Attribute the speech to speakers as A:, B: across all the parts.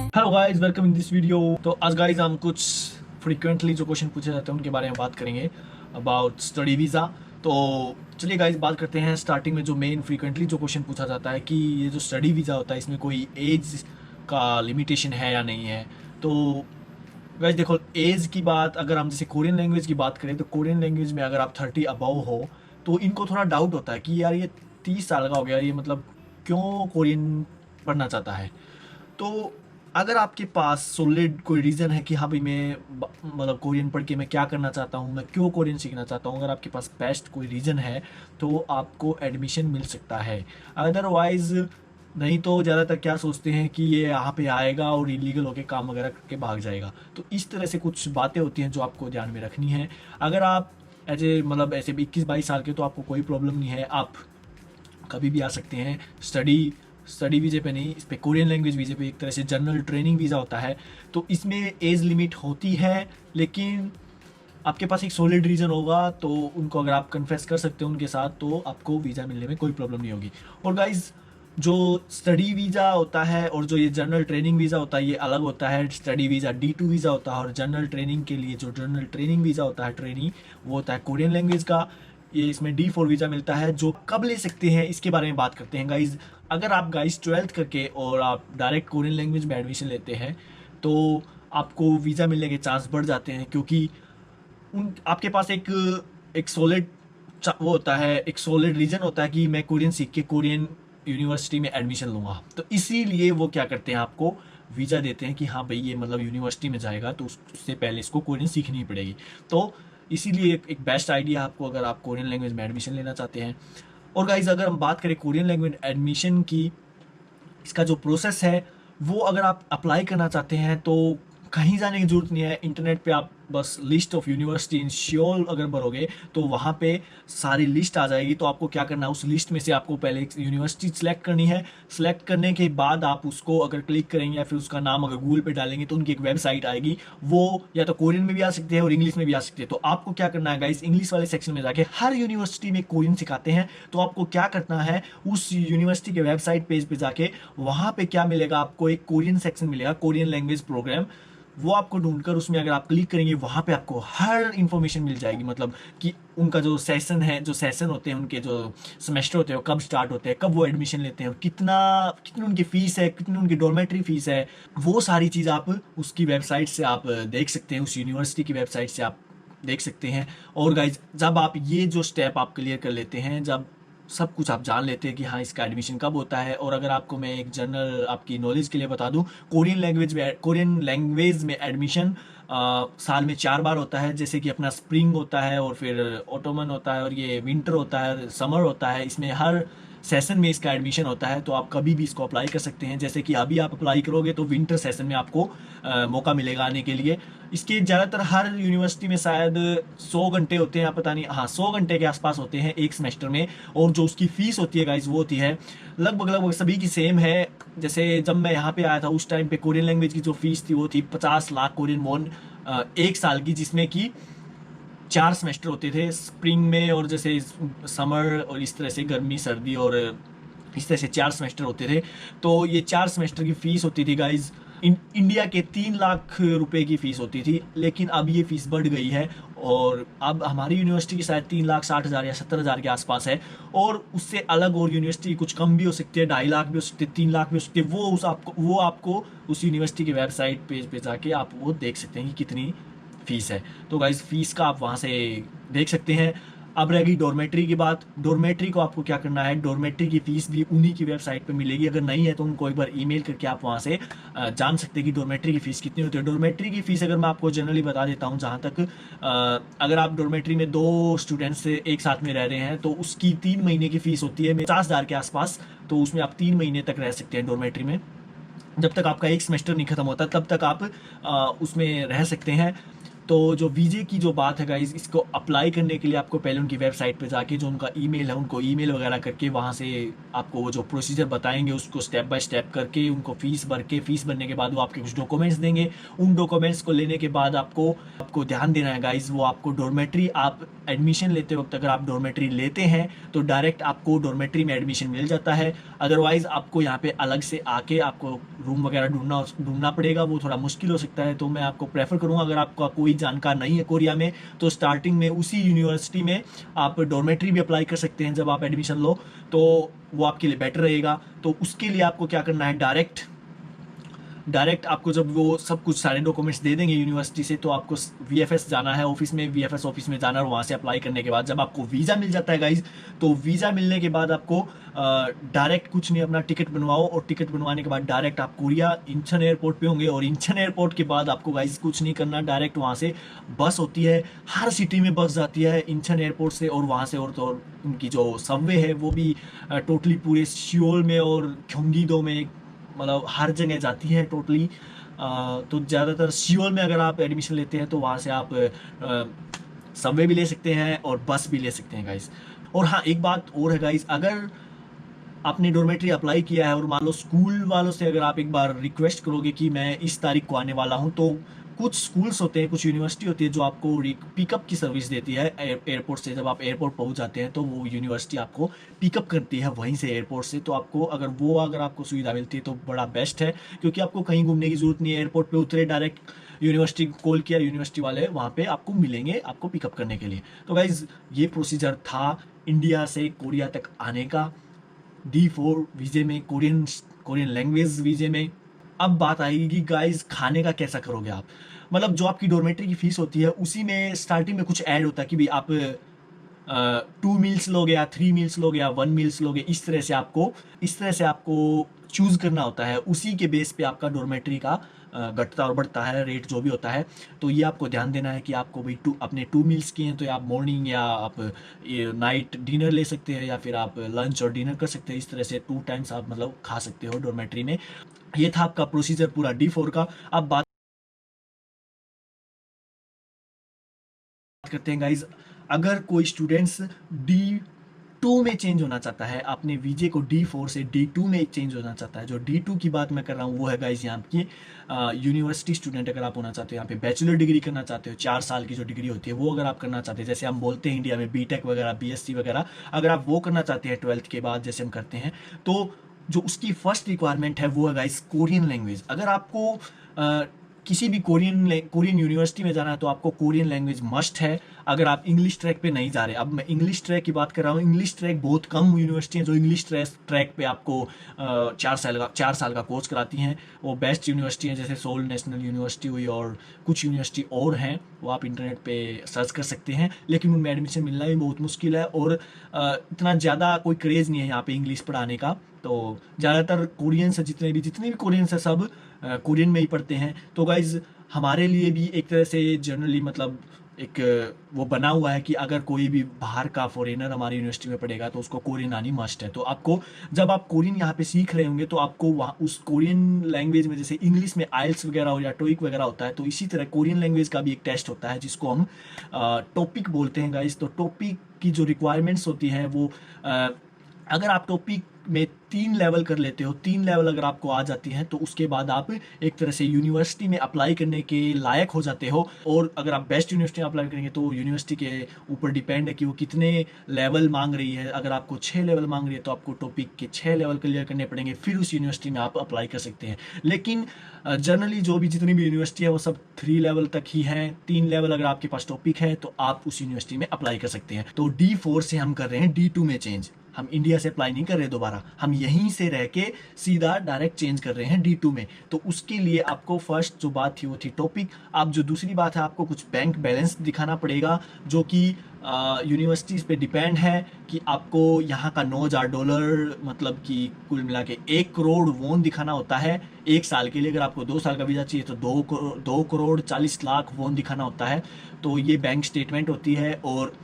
A: Hello guys, welcome in this video. तो आज guys हम कुछ फ्रीक्वेंटली जो क्वेश्चन पूछे जाते हैं उनके बारे में बात करेंगे अबाउट स्टडी वीज़ा। तो चलिए गाइस बात करते हैं। स्टार्टिंग में जो मेन फ्रीक्वेंटली जो क्वेश्चन पूछा जाता है कि ये जो स्टडी वीज़ा होता है इसमें कोई एज का लिमिटेशन है या नहीं है। तो गाइस देखो, एज की बात अगर हम जैसे कोरियन लैंग्वेज की बात करें तो कोरियन लैंग्वेज में अगर आप 30 अबव हो तो इनको थोड़ा डाउट होता है कि यार ये 30 साल का हो गया, ये मतलब क्यों कोरियन पढ़ना चाहता है। तो अगर आपके पास सॉलिड कोई रीज़न है कि हाँ भाई मैं मतलब कोरियन पढ़ के मैं क्या करना चाहता हूँ, मैं क्यों कोरियन सीखना चाहता हूँ, अगर आपके पास बेस्ट कोई रीज़न है तो आपको एडमिशन मिल सकता है। अदरवाइज़ नहीं तो ज़्यादातर क्या सोचते हैं कि ये यहाँ पे आएगा और इलीगल होके काम वगैरह करके भाग जाएगा। तो इस तरह से कुछ बातें होती हैं जो आपको ध्यान में रखनी है। अगर आप ऐसे भी 21-22 साल के तो आपको कोई प्रॉब्लम नहीं है, आप कभी भी आ सकते हैं। स्टडी वीज़े पे नहीं, इस पे कोरियन लैंग्वेज वीज़े पे एक तरह से जनरल ट्रेनिंग वीज़ा होता है। तो इसमें एज लिमिट होती है, लेकिन आपके पास एक सॉलिड रीज़न होगा तो उनको अगर आप कन्फेस कर सकते हो उनके साथ तो आपको वीज़ा मिलने में कोई प्रॉब्लम नहीं होगी। और गाइज़, जो स्टडी वीज़ा होता है और जो ये जनरल ट्रेनिंग वीज़ा होता है ये अलग होता है। स्टडी वीज़ा D2 वीज़ा होता है और जनरल ट्रेनिंग के लिए जो जनरल ट्रेनिंग वीज़ा होता है ट्रेनी, वो होता है कोरियन लैंग्वेज का। ये इसमें D4 वीज़ा मिलता है। जो कब ले सकते हैं इसके बारे में बात करते हैं गाइज़। अगर आप गाइज़ 12th करके और आप डायरेक्ट कोरियन लैंग्वेज में एडमिशन लेते हैं तो आपको वीज़ा मिलने के चांस बढ़ जाते हैं, क्योंकि उन आपके पास एक सॉलिड वो होता है, एक सॉलिड रीजन होता है कि मैं कोरियन सीख के कोरियन यूनिवर्सिटी में एडमिशन लूँगा। तो इसीलिए वो क्या करते हैं, आपको वीज़ा देते हैं कि हाँ भाई ये मतलब यूनिवर्सिटी में जाएगा तो उससे पहले इसको कोरियन सीखनी ही पड़ेगी। तो इसीलिए एक बेस्ट आइडिया आपको अगर आप कोरियन लैंग्वेज में एडमिशन लेना चाहते हैं। और गाइज, अगर हम बात करें कोरियन लैंग्वेज एडमिशन की, इसका जो प्रोसेस है वो अगर आप अप्लाई करना चाहते हैं तो कहीं जाने की ज़रूरत नहीं है। इंटरनेट पे आप बस लिस्ट ऑफ यूनिवर्सिटी इन श्योल अगर भरोगे तो वहाँ पे सारी लिस्ट आ जाएगी। तो आपको क्या करना है, उस लिस्ट में से आपको पहले एक यूनिवर्सिटी सेलेक्ट करनी है। सेलेक्ट करने के बाद आप उसको अगर क्लिक करेंगे या फिर उसका नाम अगर गूगल पे डालेंगे तो उनकी एक वेबसाइट आएगी। वो या तो कोरियन में भी आ सकती है और इंग्लिश में भी आ सकती है। तो आपको क्या करना है गाइस, इंग्लिश वाले सेक्शन में जाके, हर यूनिवर्सिटी में कोरियन सिखाते हैं, तो आपको क्या करना है उस यूनिवर्सिटी के वेबसाइट पेज पे जाके वहाँ पे क्या मिलेगा, आपको एक कोरियन सेक्शन मिलेगा, कोरियन लैंग्वेज प्रोग्राम। वो आपको ढूंढकर उसमें अगर आप क्लिक करेंगे वहाँ पे आपको हर इंफॉर्मेशन मिल जाएगी। मतलब कि उनका जो सेशन है, जो सेशन होते हैं उनके, जो सेमेस्टर होते हैं, कब स्टार्ट होते हैं, कब वो एडमिशन लेते हैं, और कितनी उनकी फ़ीस है, कितनी उनकी डॉर्मेट्री फ़ीस है, वो सारी चीज़ आप उसकी वेबसाइट से आप देख सकते हैं, उस यूनिवर्सिटी की वेबसाइट से आप देख सकते हैं। और गाइज, जब आप ये जो स्टेप आप क्लियर कर लेते हैं, जब सब कुछ आप जान लेते हैं कि हाँ इसका एडमिशन कब होता है। और अगर आपको मैं एक जनरल आपकी नॉलेज के लिए बता दूं, कोरियन लैंग्वेज में एडमिशन साल में 4 बार होता है। जैसे कि अपना स्प्रिंग होता है और फिर ऑटोमन होता है और ये विंटर होता है, समर होता है। इसमें हर सेशन में इसका एडमिशन होता है, तो आप कभी भी इसको अप्लाई कर सकते हैं। जैसे कि अभी आप अप्लाई करोगे तो विंटर सेशन में आपको मौका मिलेगा आने के लिए। इसके ज़्यादातर हर यूनिवर्सिटी में शायद 100 घंटे होते हैं, पता नहीं, हाँ 100 घंटे के आसपास होते हैं एक सेमेस्टर में। और जो उसकी फ़ीस होती है गाइज वो होती है लगभग सभी की सेम है। जैसे जब मैं यहाँ पे आया था उस टाइम पे कोरियन लैंग्वेज की जो फीस थी वो थी 50 लाख कोरियन वॉन एक साल की, जिसमें कि 4 सेमेस्टर होते थे स्प्रिंग में, और जैसे समर और इस तरह से गर्मी सर्दी और इस तरह से 4 सेमेस्टर होते थे। तो ये 4 सेमेस्टर की फ़ीस होती थी गाइज इंडिया के 3 लाख रुपए की फ़ीस होती थी। लेकिन अब ये फ़ीस बढ़ गई है और अब हमारी यूनिवर्सिटी की शायद 3,60,000 या 70,000 के आसपास है। और उससे अलग और यूनिवर्सिटी कुछ कम भी हो सकती है, 2.5 लाख भी हो सकती है, 3 लाख भी हो सकती है। वो आपको उस यूनिवर्सिटी के वेबसाइट पेज पे जाके आप वो देख सकते हैं कि कितनी फ़ीस है। तो गाइज, फ़ीस का आप वहाँ से देख सकते हैं। अब रहेगी डॉर्मेट्री की बात। डॉर्मेट्री को आपको क्या करना है, डॉर्मेट्री की फ़ीस भी उन्हीं की वेबसाइट पे मिलेगी। अगर नहीं है तो उनको एक बार ईमेल करके आप वहाँ से जान सकते हैं कि डॉर्मेट्री की फ़ीस कितनी होती है। डॉर्मेट्री की फ़ीस अगर मैं आपको जनरली बता देता हूँ, जहाँ तक अगर आप डॉर्मेट्री में 2 स्टूडेंट्स से एक साथ में रह रहे हैं तो उसकी 3 महीने की फ़ीस होती है 50,000 के आसपास। तो उसमें आप 3 महीने तक रह सकते हैं डॉर्मेट्री में। जब तक आपका एक सेमेस्टर नहीं खत्म होता तब तक आप उसमें रह सकते हैं। तो जो वीजे की जो बात है गाइज, इसको अप्लाई करने के लिए आपको पहले उनकी वेबसाइट पे जाके जो उनका ईमेल है उनको ईमेल वगैरह करके वहाँ से आपको वो जो प्रोसीजर बताएंगे उसको स्टेप बाय स्टेप करके उनको फीस भर के, फीस भरने के बाद वो आपके कुछ डॉक्यूमेंट्स देंगे। उन डॉक्यूमेंट्स को लेने के बाद आपको आपको ध्यान देना है गाइज, वो आपको डॉर्मेट्री, आप एडमिशन लेते वक्त अगर आप डॉर्मेट्री लेते हैं तो डायरेक्ट आपको डॉर्मेट्री में एडमिशन मिल जाता है। अदरवाइज आपको यहाँ पे अलग से आके आपको रूम वगैरह ढूंढना पड़ेगा, वो थोड़ा मुश्किल हो सकता है। तो मैं आपको प्रेफर करूँगा, अगर आपका कोई जानकार नहीं है कोरिया में, तो स्टार्टिंग में उसी यूनिवर्सिटी में आप डॉर्मेट्री भी अप्लाई कर सकते हैं जब आप एडमिशन लो, तो वो आपके लिए बेटर रहेगा। तो उसके लिए आपको क्या करना है, डायरेक्ट आपको जब वो सब कुछ सारे डॉक्यूमेंट्स दे देंगे यूनिवर्सिटी से, तो आपको वीएफएस जाना है ऑफिस में, वीएफएस ऑफिस में जाना और वहाँ से अप्लाई करने के बाद जब आपको वीज़ा मिल जाता है गाइज, तो वीज़ा मिलने के बाद आपको डायरेक्ट कुछ नहीं, अपना टिकट बनवाओ और टिकट बनवाने के बाद डायरेक्ट आप कोरिया इंचन एयरपोर्ट पे होंगे। और इंचन एयरपोर्ट के बाद आपको गाइज कुछ नहीं करना, डायरेक्ट वहाँ से बस होती है, हर सिटी में बस जाती है इंचन एयरपोर्ट से, और वहाँ से और तो और उनकी जो सबवे है वो भी टोटली पूरे सियोल में और ग्योंगीदो में, मतलब हर जगह जाती है टोटली। तो ज़्यादातर सियोल में अगर आप एडमिशन लेते हैं तो वहाँ से आप सबवे भी ले सकते हैं और बस भी ले सकते हैं गाइस। और हाँ, एक बात और है गाइस, अगर आपने डॉर्मेट्री अप्लाई किया है और मान लो स्कूल वालों से अगर आप एक बार रिक्वेस्ट करोगे कि मैं इस तारीख को आने वाला हूँ, तो कुछ स्कूल्स होते हैं, कुछ यूनिवर्सिटी होती है जो आपको पिकअप की सर्विस देती है एयरपोर्ट से। जब आप एयरपोर्ट पहुंच जाते हैं तो वो यूनिवर्सिटी आपको पिकअप करती है वहीं से एयरपोर्ट से। तो आपको अगर आपको सुविधा मिलती है तो बड़ा बेस्ट है, क्योंकि आपको कहीं घूमने की जरूरत नहीं है। एयरपोर्ट पे उतरे, डायरेक्ट यूनिवर्सिटी कॉल किया, यूनिवर्सिटी वाले वहाँ पे आपको मिलेंगे आपको पिकअप करने के लिए। तो गाइज ये प्रोसीजर था इंडिया से कोरिया तक आने का, D4 वीजे में, कोरियन लैंग्वेज वीजे में। अब बात आएगी गाइस, खाने का कैसा करोगे आप। मतलब जो आपकी डॉर्मेट्री की फीस होती है उसी में स्टार्टिंग में कुछ ऐड होता है कि भाई आप 2 मील्स लोगे या 3 मील्स लोगे या 1 मील्स लोगे, इस तरह से आपको चूज करना होता है। उसी के बेस पे आपका डॉर्मेट्री का घटता और बढ़ता है रेट जो भी होता है। तो ये आपको ध्यान देना है कि आपको भाई अपने 2 मील्स किए हैं तो आप मॉर्निंग या आप नाइट डिनर ले सकते हैं या फिर आप लंच और डिनर कर सकते हैं। इस तरह से 2 टाइम्स आप मतलब खा सकते हो डॉर्मेट्री में। ये था आपका प्रोसीजर पूरा D4 का। अब बात करते हैं गाइज, अगर कोई स्टूडेंट्स D2 में चेंज होना चाहता है, अपने वीजे को D4 से D2 में चेंज होना चाहता है। जो D2 की बात मैं कर रहा हूँ वो है गाइज यहाँ की यूनिवर्सिटी स्टूडेंट अगर आप होना चाहते हो, यहाँ पे बैचलर डिग्री करना चाहते हो, 4 साल की जो डिग्री होती है वो अगर आप करना चाहते हैं, जैसे हम बोलते हैं इंडिया में बीटेक वगैरह, BSc वगैरह, अगर आप वो करना चाहते हैं 12th के बाद जैसे हम करते हैं, तो जो उसकी फर्स्ट रिक्वायरमेंट है वो है गाइस कोरियन लैंग्वेज। अगर आपको किसी भी कोरियन यूनिवर्सिटी में जाना है तो आपको कोरियन लैंग्वेज मस्ट है, अगर आप इंग्लिश ट्रैक पे नहीं जा रहे। अब मैं इंग्लिश ट्रैक की बात कर रहा हूँ, इंग्लिश ट्रैक बहुत कम यूनिवर्सिटी हैं जो इंग्लिश ट्रैक पे आपको 4 साल का कोर्स कराती हैं। वो बेस्ट यूनिवर्सिटी हैं, जैसे सोल नेशनल यूनिवर्सिटी हुई और कुछ यूनिवर्सिटी और हैं, वो आप इंटरनेट पे सर्च कर सकते हैं। लेकिन उनमें एडमिशन मिलना भी बहुत मुश्किल है और इतना ज़्यादा कोई क्रेज़ नहीं है यहाँ पे इंग्लिश पढ़ाने का। तो ज़्यादातर कोरियंस जितने भी कोरियंस है सब कोरियन में ही पढ़ते हैं। तो गाइज हमारे लिए भी एक तरह से जनरली मतलब एक वो बना हुआ है कि अगर कोई भी बाहर का फॉरेनर हमारी यूनिवर्सिटी में पढ़ेगा तो उसको कोरियन आनी मस्ट है। तो आपको जब आप कोरियन यहाँ पे सीख रहे होंगे तो आपको वहाँ उस कोरियन लैंग्वेज में, जैसे इंग्लिश में आइल्स वगैरह हो या टोइक वगैरह होता है, तो इसी तरह कोरियन लैंग्वेज का भी एक टेस्ट होता है जिसको हम टॉपिक बोलते हैं गाइज। तो टॉपिक की जो रिक्वायरमेंट्स होती हैं वो अगर आप टॉपिक में 3 लेवल कर लेते हो, 3 लेवल अगर आपको आ जाती हैं तो उसके बाद आप एक तरह से यूनिवर्सिटी में अप्लाई करने के लायक हो जाते हो। और अगर आप बेस्ट यूनिवर्सिटी में अप्लाई करेंगे तो यूनिवर्सिटी के ऊपर डिपेंड है कि वो कितने लेवल मांग रही है। अगर आपको 6 लेवल मांग रही है तो आपको टॉपिक के 6 लेवल क्लियर करने पड़ेंगे, फिर उस यूनिवर्सिटी में आप अप्लाई कर सकते हैं। लेकिन जनरली जितनी भी यूनिवर्सिटी है वो सब 3 लेवल तक ही हैं। 3 लेवल अगर आपके पास टॉपिक है तो आप उस यूनिवर्सिटी में अप्लाई कर सकते हैं। तो D4 से हम कर रहे हैं D2 में चेंज, हम इंडिया से अप्लाई नहीं कर रहे दोबारा, हम यहीं से रह के सीधा डायरेक्ट चेंज कर रहे हैं D2 में। तो उसके लिए आपको फर्स्ट जो बात थी वो थी टॉपिक। अब जो दूसरी बात है, आपको कुछ बैंक बैलेंस दिखाना पड़ेगा जो कि यूनिवर्सिटीज़ पे डिपेंड है कि आपको यहाँ का $9,000 मतलब कि कुल मिला के 1 करोड़ वॉन दिखाना होता है 1 साल के लिए। अगर आपको 2 साल का वीज़ा चाहिए तो 2 करोड़ 40 लाख वॉन दिखाना होता है। तो ये बैंक स्टेटमेंट होती है। और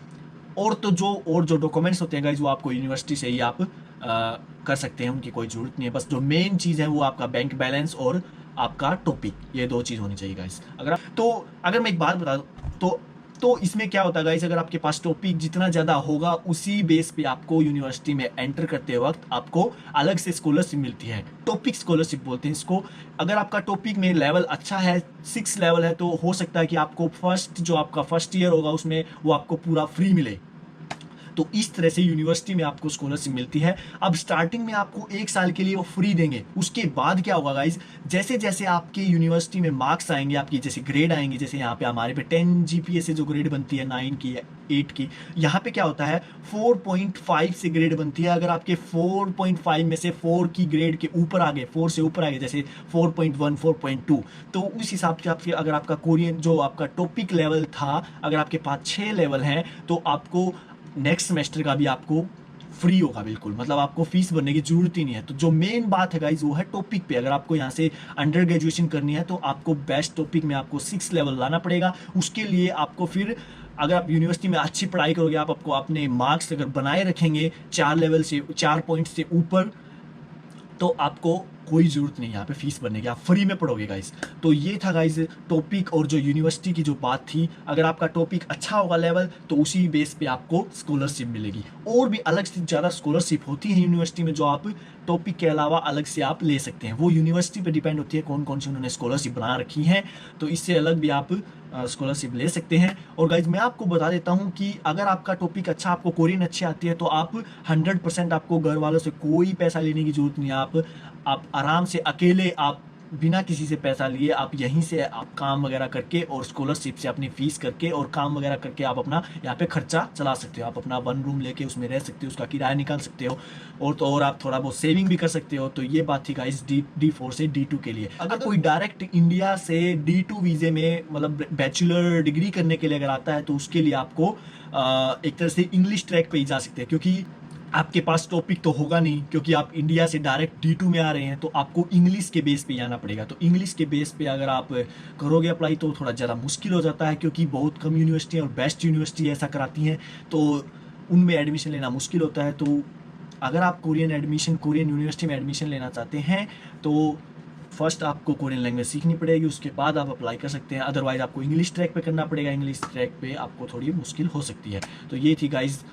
A: जो डॉक्यूमेंट्स होते हैं गाइज वो आपको यूनिवर्सिटी से ही आप कर सकते हैं, उनकी कोई ज़रूरत नहीं है। बस जो मेन चीज़ है वो आपका बैंक बैलेंस और आपका टॉपिक, ये 2 चीज़ होनी चाहिए गाइस। अगर मैं एक बात बता दूँ तो इसमें क्या होता है गाइस, अगर आपके पास टॉपिक जितना ज़्यादा होगा उसी बेस पे आपको यूनिवर्सिटी में एंटर करते वक्त आपको अलग से स्कॉलरशिप मिलती है। टॉपिक स्कॉलरशिप बोलते हैं इसको। अगर आपका टॉपिक में लेवल अच्छा है, 6 लेवल है, तो हो सकता है कि आपको जो आपका फर्स्ट ईयर होगा उसमें वो आपको पूरा फ्री मिले। तो इस तरह से यूनिवर्सिटी में आपको स्कॉलरशिप मिलती है। अब स्टार्टिंग में आपको 1 साल के लिए वो फ्री देंगे। उसके बाद क्या होगा गाइज, जैसे जैसे आपके यूनिवर्सिटी में मार्क्स आएंगे, आपकी जैसे ग्रेड आएंगे, जैसे यहाँ पे हमारे पे 10 जीपीए से जो ग्रेड बनती है 9 की 8 की, यहाँ पे क्या होता है 4.5 से ग्रेड बनती है। अगर आपके 4.5 में से 4 की ग्रेड के ऊपर आ गए, 4 से ऊपर आ गए, जैसे 4.1 4.2, तो उस हिसाब से आपके अगर आपका कोरियन जो आपका टॉपिक लेवल था, अगर आपके पास 6 लेवल हैं, तो आपको नेक्स्ट सेमेस्टर का भी आपको फ्री होगा बिल्कुल। मतलब आपको फीस भरने की जरूरत ही नहीं है। तो जो मेन बात है गाइज वो है टॉपिक पे। अगर आपको यहाँ से अंडर ग्रेजुएशन करनी है तो आपको बेस्ट टॉपिक में आपको 6 लेवल लाना पड़ेगा। उसके लिए आपको फिर अगर आप यूनिवर्सिटी में अच्छी पढ़ाई करोगे, आपको अपने मार्क्स अगर बनाए रखेंगे 4 लेवल से 4 पॉइंट से ऊपर, तो आपको कोई ज़रूरत नहीं है यहाँ पे फीस भरने की, आप फ्री में पढ़ोगे गाइस। तो ये था गाइस टॉपिक और जो यूनिवर्सिटी की जो बात थी। अगर आपका टॉपिक अच्छा होगा लेवल, तो उसी बेस पे आपको स्कॉलरशिप मिलेगी। और भी अलग से ज़्यादा स्कॉलरशिप होती है यूनिवर्सिटी में, जो आप टॉपिक के अलावा अलग से आप ले सकते हैं। वो यूनिवर्सिटी पे डिपेंड होती है कौन कौन सी उन्होंने स्कॉलरशिप बना रखी है, तो इससे अलग भी आप स्कॉलरशिप ले सकते हैं। और गाइज मैं आपको बता देता हूँ कि अगर आपका टॉपिक अच्छा, आपको कोरियन अच्छी आती है, तो आप 100% आपको घर वालों से कोई पैसा लेने की जरूरत नहीं है। आप आराम से अकेले, आप बिना किसी से पैसा लिए, आप यहीं से आप काम वगैरह करके और स्कॉलरशिप से अपनी फीस करके और काम वगैरह करके आप अपना यहाँ पे खर्चा चला सकते हो। आप अपना 1 रूम लेके उसमें रह सकते हो, उसका किराया निकाल सकते हो, और तो और आप थोड़ा बहुत सेविंग भी कर सकते हो। तो ये बात थी गाइस D4 से D2 के लिए। अगर कोई डायरेक्ट इंडिया से D2 वीज़े में मतलब बैचलर डिग्री करने के लिए अगर आता है, तो उसके लिए आपको एक तरह से इंग्लिश ट्रैक पे ही जा सकते हैं, क्योंकि आपके पास टॉपिक तो होगा नहीं, क्योंकि आप इंडिया से डायरेक्ट D2 में आ रहे हैं, तो आपको इंग्लिश के बेस पे आना पड़ेगा। तो इंग्लिश के बेस पे अगर आप करोगे अप्लाई, तो थोड़ा ज़्यादा मुश्किल हो जाता है, क्योंकि बहुत कम यूनिवर्सिटी और बेस्ट यूनिवर्सिटी ऐसा कराती हैं, तो उनमें एडमिशन लेना मुश्किल होता है। तो अगर आप कोरियन यूनिवर्सिटी में एडमिशन लेना चाहते हैं, तो फर्स्ट आपको कोरियन लैंग्वेज सीखनी पड़ेगी, उसके बाद आप अप्लाई कर सकते हैं। अदरवाइज आपको इंग्लिश ट्रैक पे करना पड़ेगा। इंग्लिश ट्रैक पे आपको थोड़ी मुश्किल हो सकती है। तो ये थी गाइज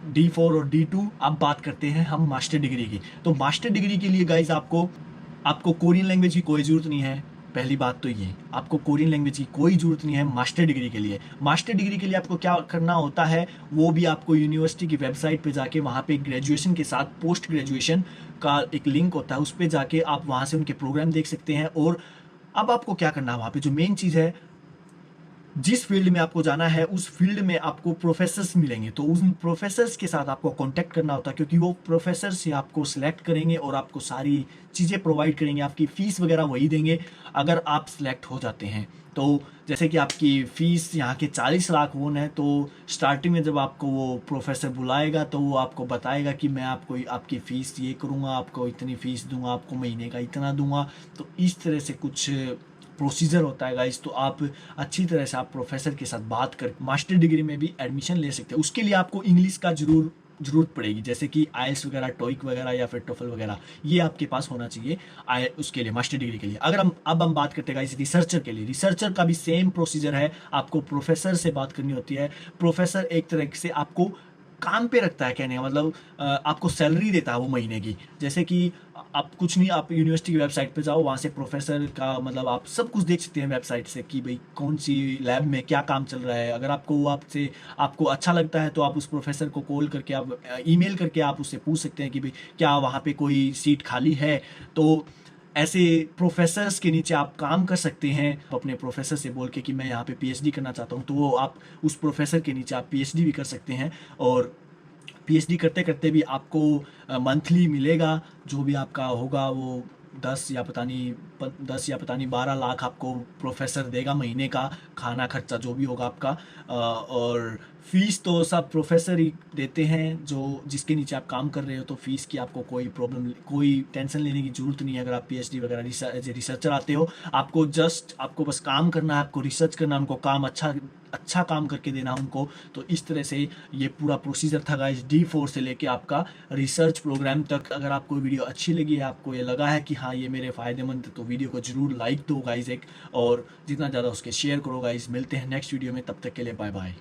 A: D4 और D2। अब बात करते हैं हम मास्टर डिग्री की। तो मास्टर डिग्री के लिए गाइज आपको कोरियन लैंग्वेज की कोई ज़रूरत नहीं है। पहली बात तो ये, आपको कोरियन लैंग्वेज की कोई ज़रूरत नहीं है मास्टर डिग्री के लिए। मास्टर डिग्री के लिए आपको क्या करना होता है, वो भी आपको यूनिवर्सिटी की वेबसाइट पे जाके, वहाँ पे ग्रेजुएशन के साथ पोस्ट ग्रेजुएशन का एक लिंक होता है, उस पर जाके आप वहाँ से उनके प्रोग्राम देख सकते हैं। और अब आपको क्या करना है, वहाँ पे जो मेन चीज़ है, जिस फील्ड में आपको जाना है उस फील्ड में आपको प्रोफेसर्स मिलेंगे, तो उन प्रोफेसर्स के साथ आपको कांटेक्ट करना होता है, क्योंकि वो प्रोफेसर्स ही आपको सिलेक्ट करेंगे और आपको सारी चीज़ें प्रोवाइड करेंगे। आपकी फ़ीस वगैरह वही देंगे अगर आप सिलेक्ट हो जाते हैं। तो जैसे कि आपकी फ़ीस यहाँ के 40 लाख वोन है, तो स्टार्टिंग में जब आपको वो प्रोफेसर बुलाएगा, तो वो आपको बताएगा कि मैं आपको आपकी फ़ीस ये करूँगा, आपको इतनी फ़ीस दूंगा, आपको महीने का इतना दूंगा। तो इस तरह से कुछ प्रोसीजर होता है गाइस। तो आप अच्छी तरह से आप प्रोफेसर के साथ बात कर मास्टर डिग्री में भी एडमिशन ले सकते हैं। उसके लिए आपको इंग्लिश का ज़रूरत पड़ेगी, जैसे कि आइल्स वगैरह, टोइक वगैरह या फिर टोफल वगैरह, ये आपके पास होना चाहिए उसके लिए, मास्टर डिग्री के लिए। अगर हम बात करते हैं गाइस रिसर्चर के लिए, रिसर्चर का भी सेम प्रोसीजर है। आपको प्रोफेसर से बात करनी होती है। प्रोफेसर एक तरह से आपको काम पे रखता है, कहने का मतलब आपको सैलरी देता है वो महीने की। जैसे कि आप कुछ नहीं, आप यूनिवर्सिटी की वेबसाइट पे जाओ, वहाँ से प्रोफेसर का मतलब आप सब कुछ देख सकते हैं वेबसाइट से, कि भाई कौन सी लैब में क्या काम चल रहा है। अगर आपको अच्छा लगता है, तो आप उस प्रोफेसर को कॉल करके, आप ईमेल करके आप उससे पूछ सकते हैं कि भाई क्या वहाँ पे कोई सीट खाली है। तो ऐसे प्रोफेसर्स के नीचे आप काम कर सकते हैं। अपने प्रोफेसर से बोल के कि मैं यहाँ पे पीएचडी करना चाहता हूँ, तो वो आप उस प्रोफेसर के नीचे आप पीएचडी भी कर सकते हैं। और पीएचडी करते करते भी आपको मंथली मिलेगा, जो भी आपका होगा वो 10 या पता नहीं 12 लाख आपको प्रोफेसर देगा महीने का, खाना खर्चा जो भी होगा आपका। और फीस तो सब प्रोफेसर ही देते हैं, जो जिसके नीचे आप काम कर रहे हो, तो फीस की आपको कोई प्रॉब्लम, कोई टेंशन लेने की ज़रूरत नहीं है। अगर आप पीएचडी वगैरह एज ए रिसर्चर आते हो, आपको बस काम करना है, आपको रिसर्च करना है, उनको काम अच्छा काम करके देना है उनको। तो इस तरह से ये पूरा प्रोसीजर था गाइस, D4 से लेके आपका रिसर्च प्रोग्राम तक। अगर आपको वीडियो अच्छी लगी है, आपको ये लगा है कि हाँ ये मेरे फ़ायदेमंद है, तो वीडियो को ज़रूर लाइक दो गाइस एक, और जितना ज़्यादा उसके शेयर करो गाइस। मिलते हैं नेक्स्ट वीडियो में, तब तक के लिए बाय बाय।